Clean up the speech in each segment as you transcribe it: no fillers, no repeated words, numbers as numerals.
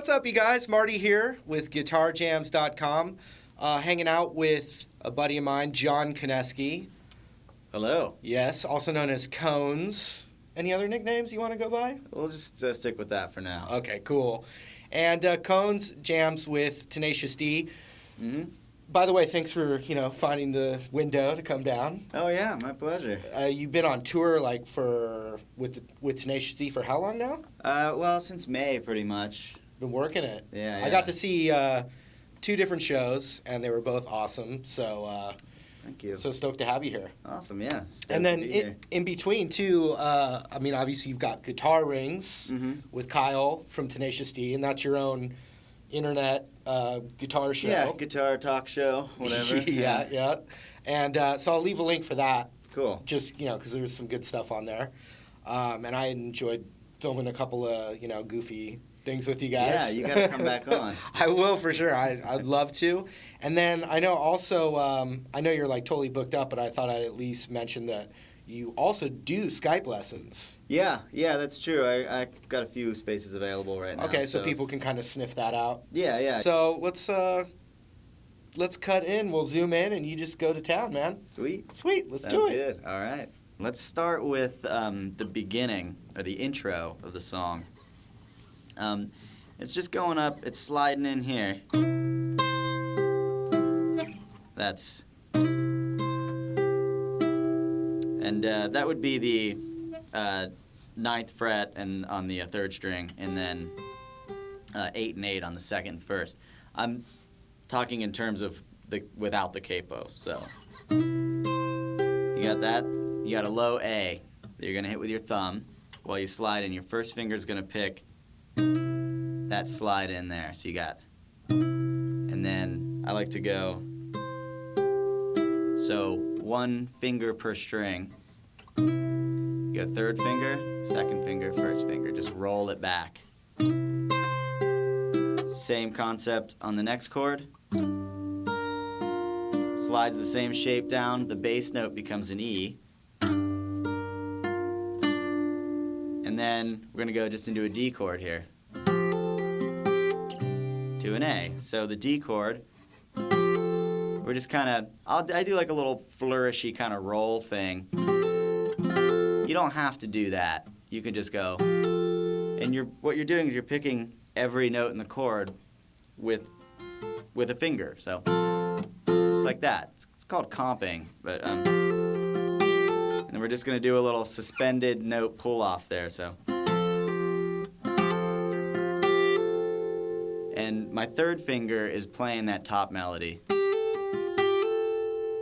what's up, you guys? Marty here with GuitarJams.com, hanging out with a buddy of mine, John Koneski. Hello. Yes, also known as Cones. Any other nicknames you want to go by? We'll just stick with that for now. Okay, cool. And Cones jams with Tenacious D. Mm-hmm. By the way, thanks for finding the window to come down. Oh yeah, my pleasure. You've been on tour with Tenacious D for how long now? Well, since May, pretty much. Been working it. Yeah. I got to see 2 different shows, and they were both awesome. So thank you. So stoked to have you here. Awesome, yeah. And then in between too, obviously you've got Guitar Rings with Kyle from Tenacious D, and that's your own internet guitar show. Yeah, guitar talk show, whatever. yeah. And so I'll leave a link for that. Cool. Just, because there's some good stuff on there. And I enjoyed filming a couple of, goofy things with you guys. Yeah, you got to come back on. I will for sure. I'd love to. And then I know also, I know you're like totally booked up, but I thought I'd at least mention that you also do Skype lessons. Yeah, that's true. I got a few spaces available right now. Okay, so people can kind of sniff that out. Yeah. So let's cut in. We'll zoom in, and you just go to town, man. Sweet. Let's Sounds do it. good. All right. Let's start with the beginning, or the intro of the song. It's just going up, it's sliding in here. That's... And that would be the 9th fret and on the 3rd string, and then 8 and 8 on the 2nd and 1st. I'm talking in terms of without the capo, so. You got that? You got a low A that you're going to hit with your thumb while you slide, and your first finger's going to pick that slide in there. So you got, and then I like to go, so 1 finger per string. You got 3rd finger, 2nd finger, 1st finger. Just roll it back. Same concept on the next chord. Slides the same shape down. The bass note becomes an E. And then we're going to go just into a D chord here. To an A. So the D chord, we're just kind of, I do like a little flourishy kind of roll thing. You don't have to do that. You can just go, and what you're doing is you're picking every note in the chord with a finger. So just like that. It's called comping, but and then we're just gonna do a little suspended note pull off there. So. And my 3rd finger is playing that top melody. And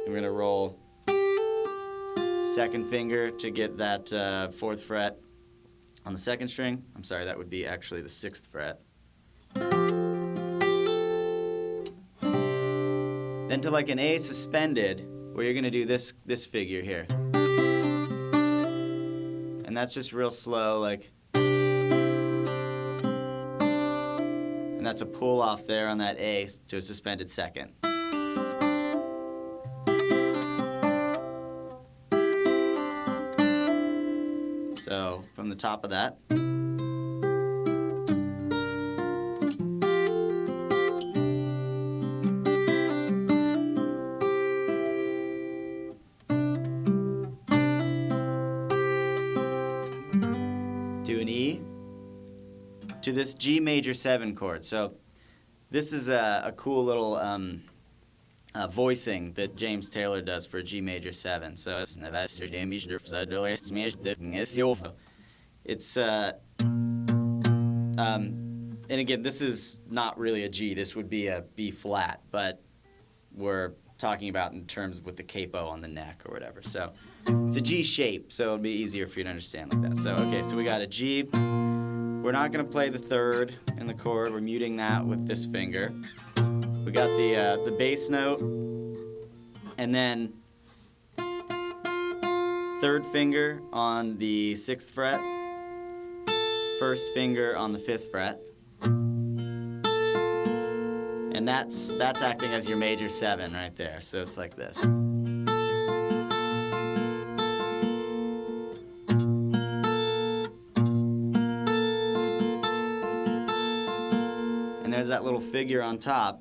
we're gonna roll 2nd finger to get that 4th fret on the 2nd string. I'm sorry, that would be actually the 6th fret. Then to like an A suspended, where you're gonna do this figure here. And that's just real slow, like. And that's a pull off there on that A to a suspended 2nd. So from the top of that. To an E. To this G major 7 chord. So this is a cool little voicing that James Taylor does for G major 7. So it's and again, this is not really a G. This would be a B flat, but we're talking about in terms of with the capo on the neck or whatever. So it's a G shape, so it'll be easier for you to understand like that. So okay, so we got a G. We're not going to play the 3rd in the chord. We're muting that with this finger. We got the bass note, and then 3rd finger on the 6th fret, 1st finger on the 5th fret, and that's acting as your major 7 right there. So it's like this. and there's that little figure on top.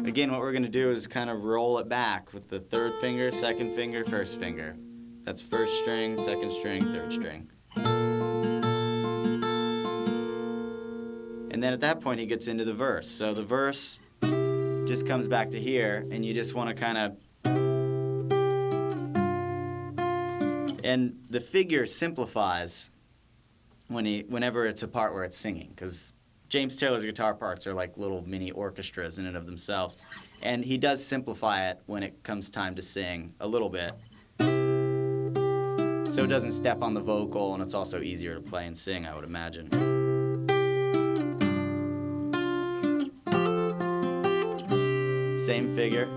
Again, what we're going to do is kind of roll it back with the third finger, second finger, first finger. That's first string, second string, third string. And then at that point he gets into the verse. So the verse just comes back to here, and you just want to kind of... And the figure simplifies whenever it's a part where it's singing, because James Taylor's guitar parts are like little mini orchestras in and of themselves. And he does simplify it when it comes time to sing a little bit, so it doesn't step on the vocal, and it's also easier to play and sing, I would imagine. Same figure.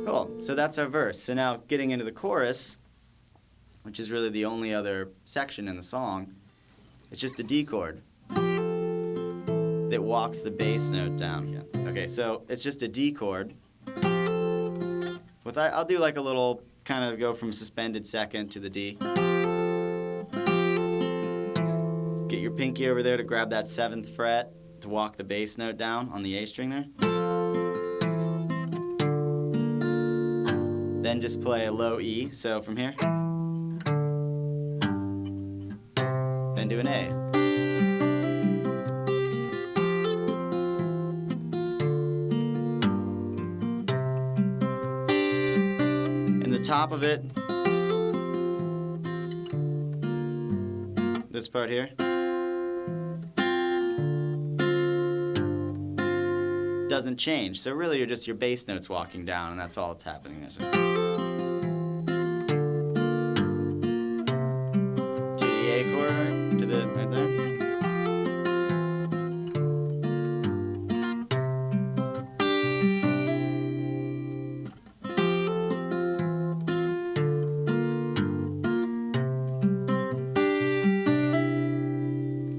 Cool, so that's our verse. So now getting into the chorus, which is really the only other section in the song, it's just a D chord that walks the bass note down again. Okay, so it's just a D chord. I'll do like a little, kind of go from suspended second to the D. Get your pinky over there to grab that 7th fret to walk the bass note down on the A string there. Then just play a low E, so from here. Then do an A. And the top of it, this part here, doesn't change. So really you're just your bass notes walking down, and that's all that's happening there. So. Right there.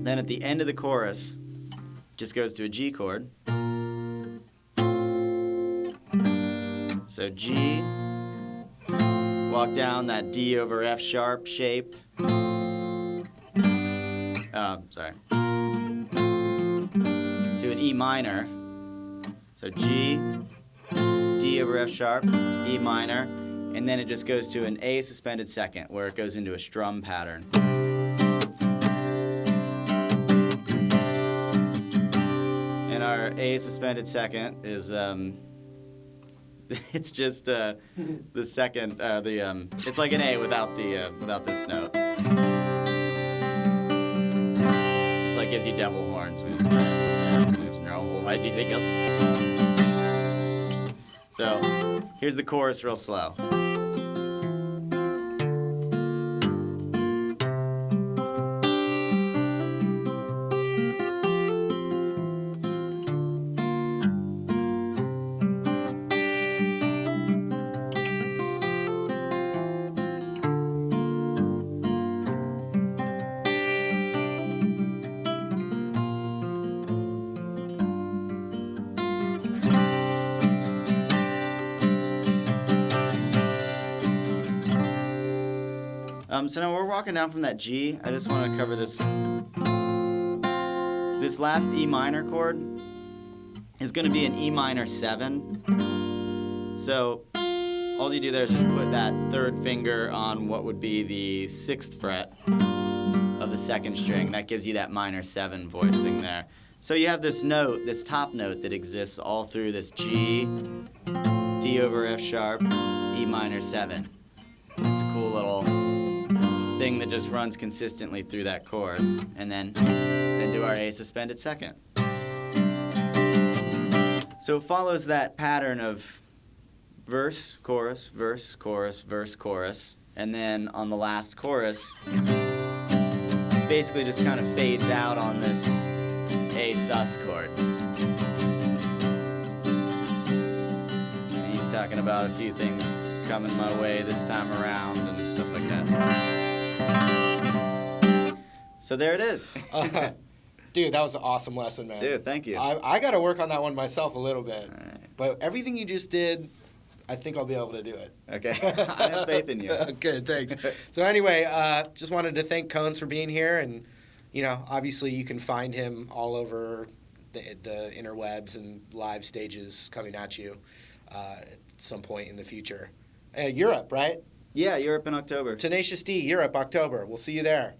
Then at the end of the chorus, just goes to a G chord. So G, walk down that D over F sharp shape. Sorry. To an E minor. So G, D over F sharp, E minor, and then it just goes to an A suspended second, where it goes into a strum pattern. And our A suspended second is it's just the second it's like an A without this note. Like gives you devil horns. So here's the chorus real slow. So now we're walking down from that G. I just want to cover this last E minor chord is going to be an E minor 7. So all you do there is just put that third finger on what would be the 6th fret of the 2nd string. That gives you that minor 7 voicing there. So you have this note, this top note that exists all through this G, D over F sharp, E minor 7. It's a cool little thing that just runs consistently through that chord, and then do our A suspended second. So it follows that pattern of verse, chorus, verse, chorus, verse, chorus, and then on the last chorus, basically just kind of fades out on this A sus chord. And he's talking about a few things coming my way this time around and stuff like that. So there it is. Dude, that was an awesome lesson, man. Dude, thank you. I got to work on that one myself a little bit. All right. But everything you just did, I think I'll be able to do it. Okay. I have faith in you. Good, thanks. So anyway, just wanted to thank Cones for being here. And, obviously you can find him all over the interwebs and live stages coming at you at some point in the future. Europe, right? Yeah, Europe in October. Tenacious D, Europe, October. We'll see you there.